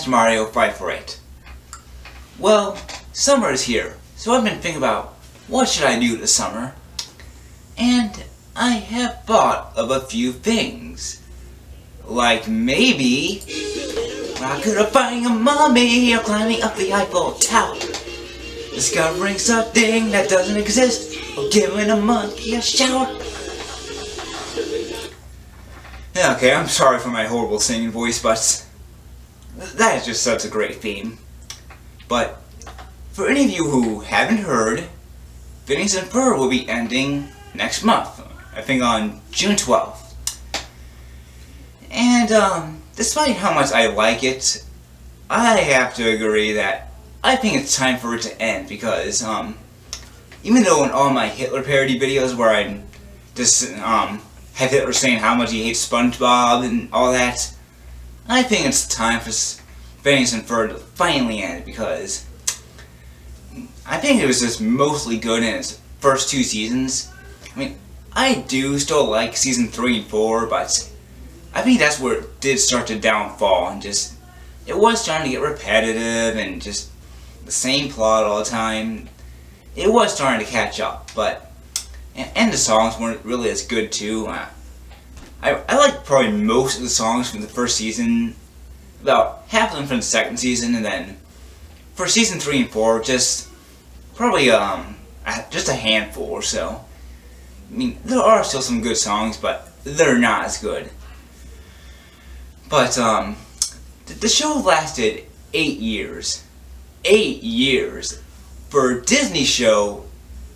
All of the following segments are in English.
Master Mario 548. Well, summer is here, so I've been thinking about what should I do this summer, and I have thought of a few things. Like maybe rocketifying a mummy or climbing up the Eiffel Tower, discovering something that doesn't exist, or giving a monkey a shower. Yeah, okay, I'm sorry for my horrible singing voice, but that is just such a great theme. But for any of you who haven't heard, Phineas and Ferb will be ending next month, I think on June 12th. And despite how much I like it, I have to agree that I think it's time for it to end because even though in all my Hitler parody videos where I just have Hitler saying how much he hates SpongeBob and all that, I think it's time for Phineas and Ferb to finally end because I think it was just mostly good in its first two seasons. I mean, I do still like season 3 and 4, but I think that's where it did start to downfall and just, it was starting to get repetitive and just the same plot all the time. It was starting to catch up, but and the songs weren't really as good too. I like probably most of the songs from the first season, about half of them from the second season, and then for season 3 and 4, just probably just a handful or so. I mean, there are still some good songs, but they're not as good. But the show lasted 8 years. 8 years for a Disney show.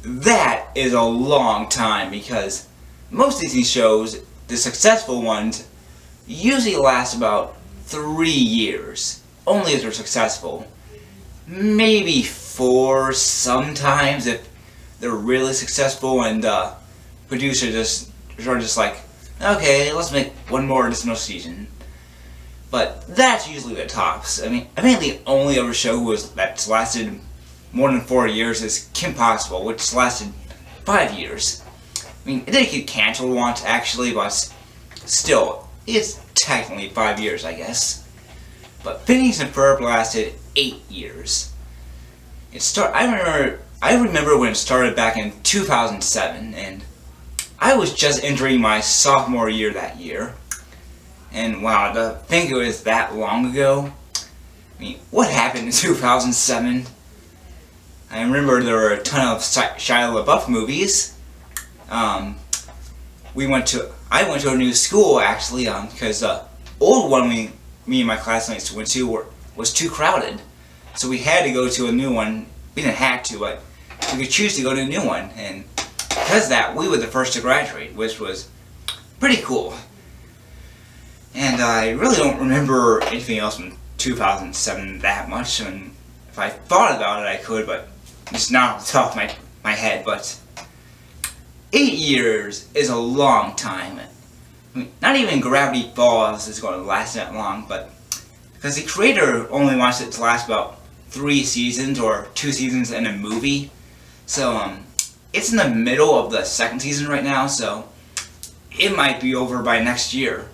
That is a long time because most Disney shows, the successful ones, usually last about 3 years. Only if they're successful. Maybe 4 sometimes if they're really successful and the producer are just like, okay, let's make one more additional season. But that's usually the tops. I mean, the only other show that's lasted more than 4 years is Kim Possible, which lasted 5 years. I mean, it did get canceled once actually, but still, it's technically 5 years, I guess. But Phineas and Ferb lasted 8 years. I remember when it started back in 2007, and I was just entering my sophomore year that year. And wow, to think it was that long ago. I mean, what happened in 2007? I remember there were a ton of Shia LaBeouf movies. I went to a new school actually, because the old one me and my classmates went to was too crowded. So we had to go to a new one. We didn't have to, but we could choose to go to a new one. And because of that, we were the first to graduate, which was pretty cool. And I really don't remember anything else from 2007 that much. I mean, if I thought about it, I could, but it's not off the top of my head. But 8 years is a long time. I mean, not even Gravity Falls is going to last that long, but because the creator only wants it to last about 3 seasons or 2 seasons in a movie. So it's in the middle of the second season right now, so it might be over by next year.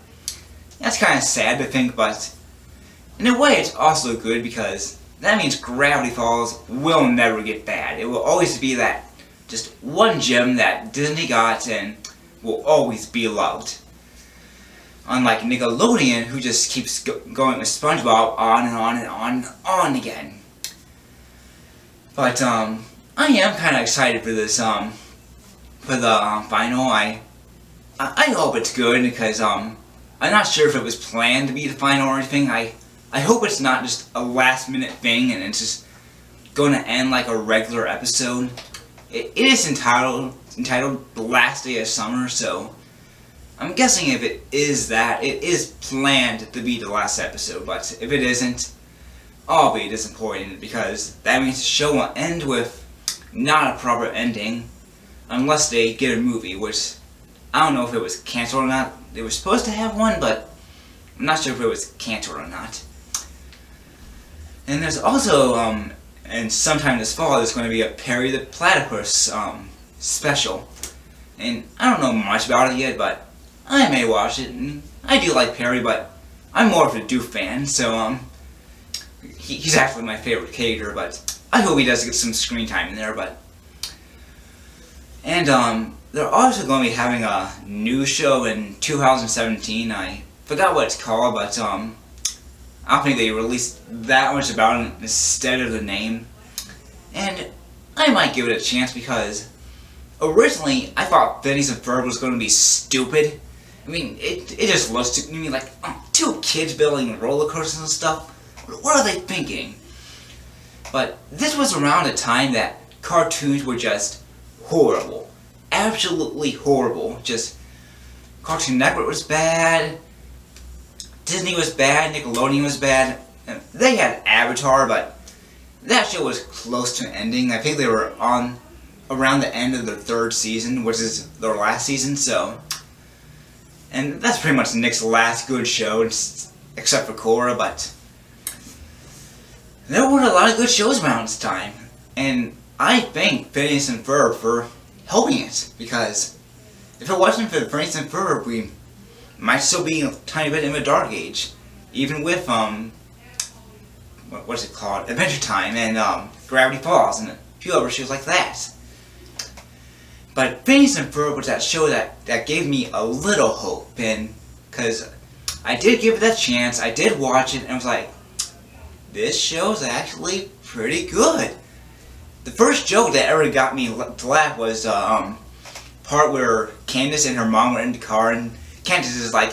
That's kind of sad to think, but in a way it's also good because that means Gravity Falls will never get bad. It will always be that just one gem that Disney got and will always be loved. Unlike Nickelodeon, who just keeps going with SpongeBob on and on and on and on again. But I am kind of excited for this for the final. I hope it's good because I'm not sure if it was planned to be the final or anything. I hope it's not just a last minute thing and it's just going to end like a regular episode. It is entitled The Last Day of Summer, so I'm guessing if it is that, it is planned to be the last episode, but if it isn't, I'll be disappointed because that means the show will end with not a proper ending unless they get a movie, which I don't know if it was canceled or not. They were supposed to have one, but I'm not sure if it was canceled or not. And there's also, and sometime this fall, there's going to be a Perry the Platypus special. And I don't know much about it yet, but I may watch it. And I do like Perry, but I'm more of a Doof fan, so he's actually my favorite character, but I hope he does get some screen time in there. And they're also going to be having a new show in 2017. I forgot what it's called, but I don't think they released that much about it instead of the name. And I might give it a chance because originally I thought Phineas and Ferb was going to be stupid. I mean, it just looks to me like two kids building roller coasters and stuff. What are they thinking? But this was around a time that cartoons were just horrible. Absolutely horrible. Just Cartoon Network was bad, Disney was bad, Nickelodeon was bad. They had Avatar, but that show was close to ending. I think they were on around the end of their third season, which is their last season, so. And that's pretty much Nick's last good show, except for Korra, but there were a lot of good shows around this time. And I thank Phineas and Ferb for helping it, because if it wasn't for Phineas and Ferb, we might still be a tiny bit in the dark age. Even with, what's it called? Adventure Time and Gravity Falls and a few other shows like that. But Phineas and Ferb was that show that gave me a little hope, and because I did give it a chance, I did watch it, and I was like, this show's actually pretty good. The first joke that ever got me to laugh was part where Candace and her mom were in the car, and Candace is like,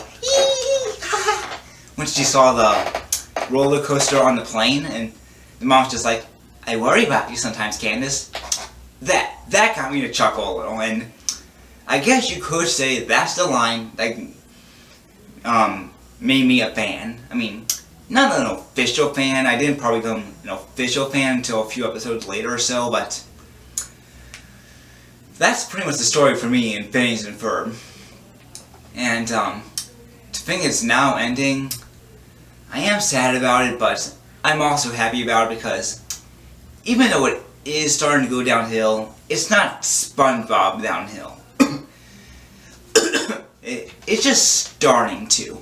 when she saw the roller coaster on the plane, and the mom's just like, I worry about you sometimes, Candace. That got me to chuckle a little, and I guess you could say that's the line that made me a fan. I mean, not an official fan. I didn't probably become an official fan until a few episodes later or so, but that's pretty much the story for me in Phineas and Ferb. And to think it's now ending, I am sad about it, but I'm also happy about it because even though it is starting to go downhill, it's not SpongeBob downhill. It's just starting to.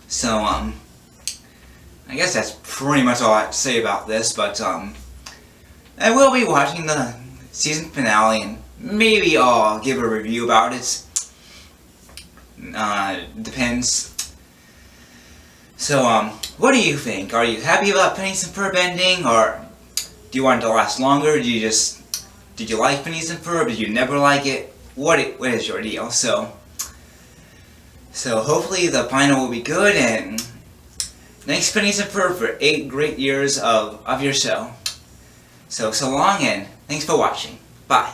So, I guess that's pretty much all I have to say about this, but, I will be watching the season finale, and maybe I'll give a review about it. Depends. So, what do you think? Are you happy about Phineas and Ferb ending, or do you want it to last longer? Did you like Phineas and Ferb? Did you never like it? What is your deal? So hopefully the final will be good, and thanks Phineas and Ferb for 8 great years of your show. So long, and thanks for watching. Bye.